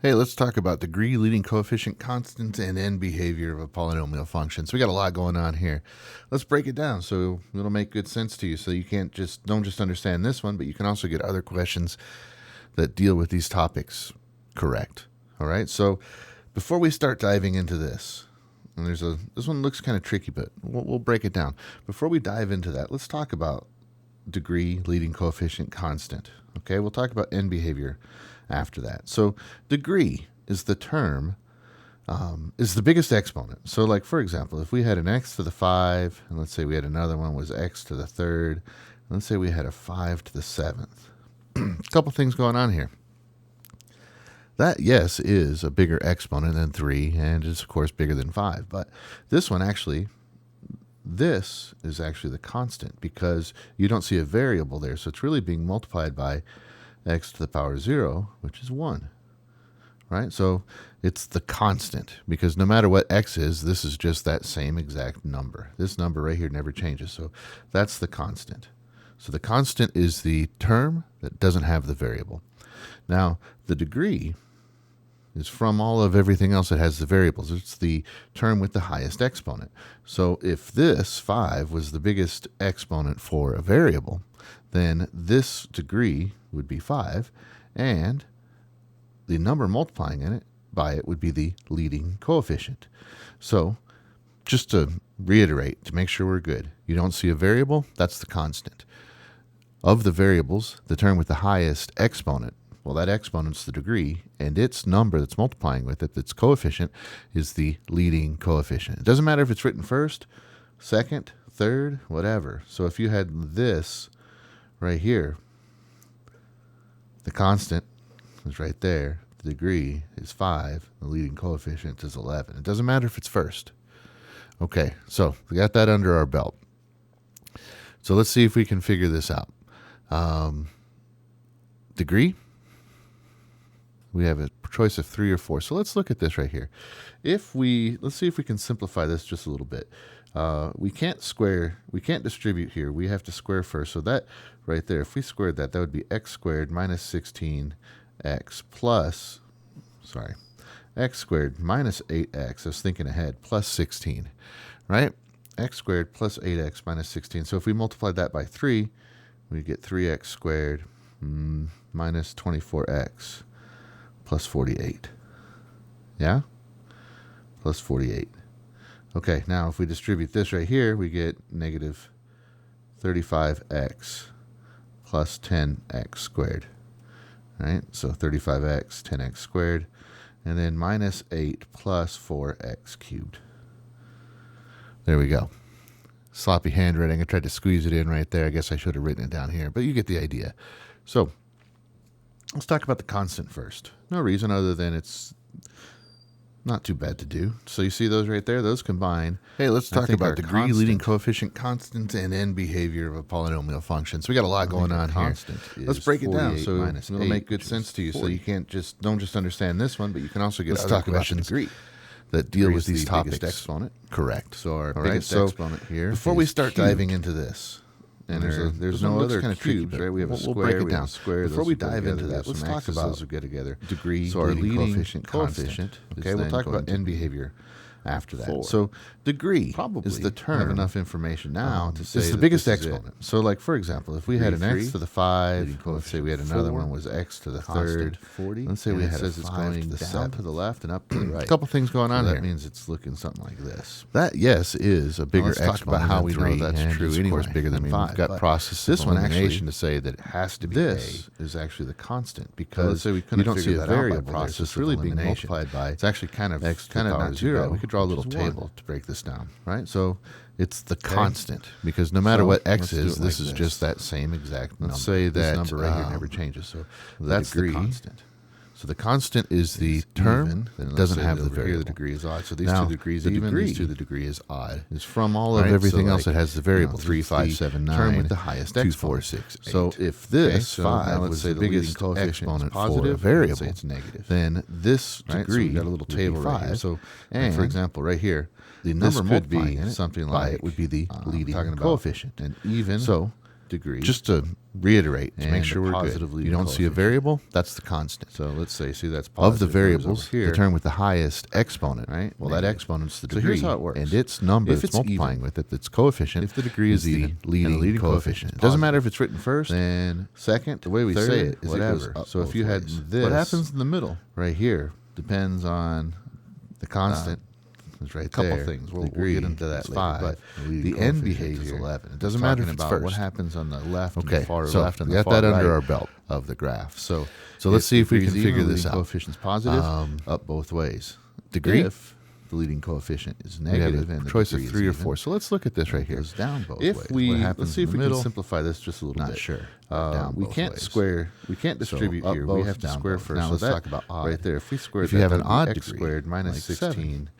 Hey, let's talk about degree, leading coefficient, constant, and end behavior of a polynomial function. So we got a lot going on here. Let's break it down so it'll make good sense to you. So you don't just understand this one, but you can also get other questions that deal with these topics correct. All right. So before we start diving into this, and this one looks kind of tricky, but we'll break it down. Before we dive into that, let's talk about degree, leading coefficient, constant. Okay. We'll talk about end behavior after that. So degree is the term, is the biggest exponent. So like, for example, if we had an x to the 5, and let's say we had another one was x to the 3rd, let's say we had a 5 to the 7th. A couple things going on here. That, yes, is a bigger exponent than 3, and is, of course, bigger than 5. But this is actually the constant because you don't see a variable there. So it's really being multiplied by x to the power 0, which is 1, right? So it's the constant because no matter what x is, this is just that same exact number. This number right here never changes. So that's the constant. So the constant is the term that doesn't have the variable. Now, the degree is from all of everything else that has the variables. It's the term with the highest exponent. So if this 5 was the biggest exponent for a variable, then this degree would be 5, and the number multiplying by it would be the leading coefficient. So just to reiterate, to make sure we're good, you don't see a variable, that's the constant. Of the variables, the term with the highest exponent, well, that exponent's the degree, and its number that's multiplying with it, its coefficient, is the leading coefficient. It doesn't matter if it's written first, second, third, whatever. So if you had this right here, the constant is right there, the degree is 5, the leading coefficient is 11. It doesn't matter if it's first. Okay, so we got that under our belt. So let's see if we can figure this out. Degree, we have a choice of 3 or 4. So let's look at this right here. Let's see if we can simplify this just a little bit. We can't distribute here. We have to square first. So that right there, if we squared that, that would be x squared minus 16x x squared minus 8x. I was thinking ahead, plus 16, right? X squared plus 8x minus 16. So if we multiply that by 3, we get 3x squared minus 24x plus 48. Yeah? Plus 48. Okay, now if we distribute this right here, we get negative 35x plus 10x squared. Right? So 35x, 10x squared, and then minus 8 plus 4x cubed. There we go. Sloppy handwriting. I tried to squeeze it in right there. I guess I should have written it down here, but you get the idea. So let's talk about the constant first. No reason other than it's not too bad to do. So you see those right there? Those combine. Hey, let's talk about degree, leading coefficient, constant, and end behavior of a polynomial function. So we got a lot going on here. Let's break it down so it'll make good sense to you. So you don't just understand this one, but you can also get other questions that deal with these topics. Exponent. Correct. So our biggest exponent here. Before we start diving into this, and there's no other kind of cubes, right? We have a square. We'll break it down. Before we dive into that, let's talk about those get together. Degree, so our leading coefficient. Okay, we'll talk about end behavior after that. 4. So degree is the term. Have enough information now to say it's the biggest exponent. So like, for example, if we had an x to the 5, let's say we had another one was x to the 3rd. 40. Let's say we had a 5 to the 7 to the left and up to the right. A couple things going on here. That means it's looking something like this. That, yes, is a bigger exponent. Let's talk about how we know that's true. Anyway, of course, bigger than 5. We've got processes. This one actually to say that it has to be. This is actually the constant because you don't see a variable process. It's really being multiplied by. It's actually kind of not 0. We could draw a little table to break this down, right? So it's the constant because no matter what x is, this is just that same exact number. Let's say that this number right here never changes. So that's the constant. So the constant is the term that doesn't have the variable. Here the degree is odd. So these two degrees even, these two the degree is odd. It's from all of everything else that has the variable. 3, 5, 7, 9. Term with the highest 2, 4, 6, 8. So if this 5 was the biggest exponent for a variable, it's negative. Then this degree, so got a little table right here. So, and for example, right here, the number could be something like it would be the leading coefficient, and even so. degree. Just to reiterate, to make sure we're good. You don't see a variable, that's the constant. So let's say, that's positive. Of the variables, here, the term with the highest exponent, right? Well, that exponent's the degree. So here's how it works. And its number it's multiplying with it, its coefficient, if the degree is the leading coefficient. It doesn't matter if it's written first, then second, the way we say it is whatever. It goes up. So if you had this, what happens in the middle right here depends on the constant. It's right there. A couple things. We'll get into that later. But the end behavior is 11. It doesn't matter if it's first. What happens on the left and the far left and the far right. We got that under our belt of the graph. So let's see if we can figure this out. Coefficient's positive, up both ways. Degree. If the leading coefficient is negative, and the choice of 3 or 4. So let's look at this right here. It goes down both ways. Let's see if we can simplify this just a little bit. Not sure. We can't square. We can't distribute here. We have to square first. Now let's talk about odd. Right there. If we square, if you have an odd degree, x squared minus 16.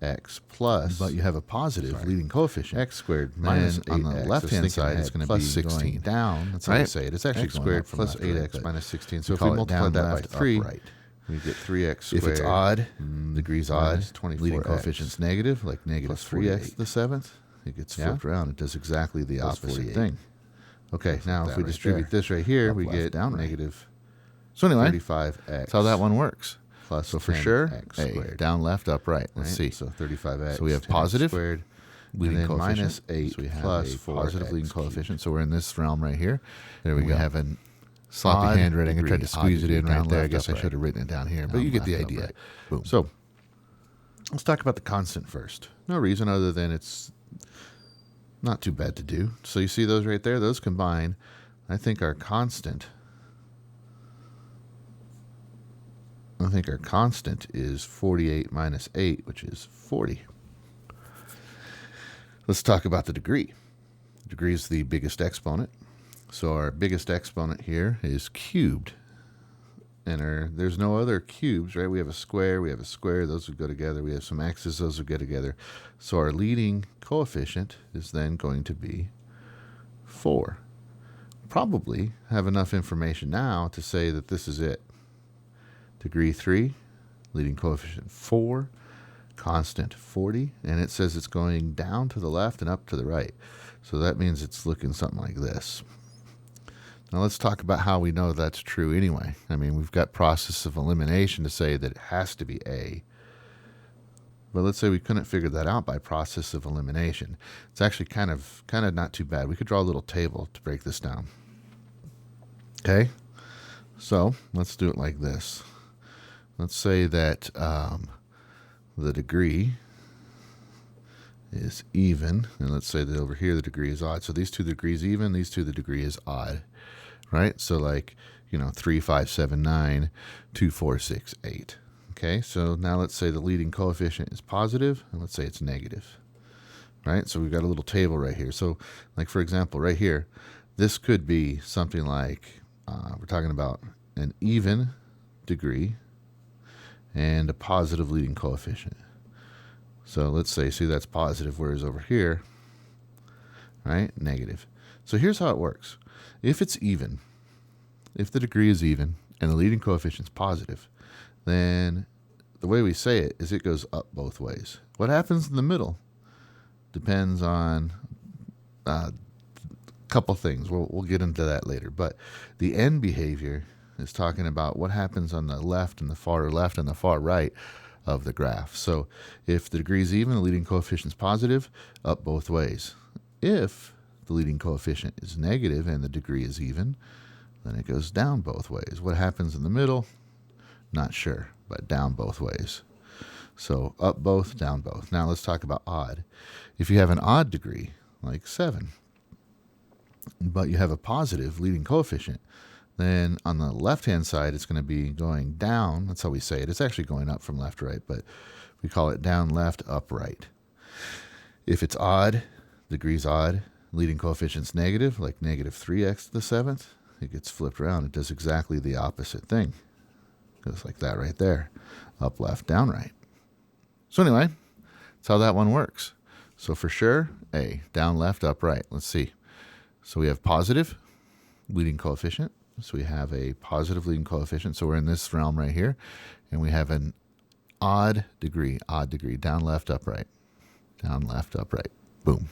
X plus, but you have a positive leading coefficient. X squared minus 8x. On the left-hand side, it's going to be 16 down. That's how you say it. It's actually x squared plus 8x minus 16. So if we multiply that by 3, we get 3x squared. If it's odd, degree's odd. Leading coefficient's negative, like negative 3x to the 7th. It gets flipped around. It does exactly the opposite thing. Okay, now if we distribute this right here, we get negative. So anyway, 35x. That's how that one works. Plus so for sure, x squared. Down left, up right. Let's see. So 35x. So we have positive squared, leading coefficient. Minus 8 so we have plus 4 positive leading coefficient. So we're in this realm right here. There we go. We have a sloppy handwriting. I tried to squeeze it in right there. I guess I should have written it down here, but you get the idea. Boom. So let's talk about the constant first. No reason other than it's not too bad to do. So you see those right there? Those combine. I think our constant is 48 minus 8, which is 40. Let's talk about the degree. Degree is the biggest exponent. So our biggest exponent here is cubed. And there's no other cubes, right? We have a square, those would go together. We have some x's, those would go together. So our leading coefficient is then going to be 4. Probably have enough information now to say that this is it. Degree 3, leading coefficient 4, constant 40, and it says it's going down to the left and up to the right. So that means it's looking something like this. Now let's talk about how we know that's true anyway. I mean, we've got process of elimination to say that it has to be A. But let's say we couldn't figure that out by process of elimination. It's actually kind of not too bad. We could draw a little table to break this down. Okay? So let's do it like this. Let's say that the degree is even, and let's say that over here the degree is odd. So these two degrees even, these two the degree is odd, right? So like, 3, 5, 7, 9, 2, 4, 6, 8. Okay, so now let's say the leading coefficient is positive, and let's say it's negative, right? So we've got a little table right here. So like, for example, right here, this could be something like, we're talking about an even degree and a positive leading coefficient. So let's say, see, that's positive, whereas over here, right, negative. So here's how it works. If it's even, if the degree is even and the leading coefficient is positive, then the way we say it is it goes up both ways. What happens in the middle depends on a couple things. We'll get into that later. But the end behavior is talking about what happens on the left and the far right of the graph. So if the degree is even, the leading coefficient is positive, up both ways. If the leading coefficient is negative and the degree is even, then it goes down both ways. What happens in the middle? Not sure, but down both ways. So up both, down both. Now let's talk about odd. If you have an odd degree, like 7, but you have a positive leading coefficient, then on the left-hand side, it's going to be going down. That's how we say it. It's actually going up from left to right, but we call it down left, up right. If it's odd, degree's odd, leading coefficient's negative, like negative 3x to the 7th, it gets flipped around. It does exactly the opposite thing. It goes like that right there. Up left, down right. So anyway, that's how that one works. So for sure, A, down left, up right. Let's see. So we have positive leading coefficient. So we have a positive leading coefficient. So we're in this realm right here. And we have an odd degree, down left, up right. Down left, up right. Boom.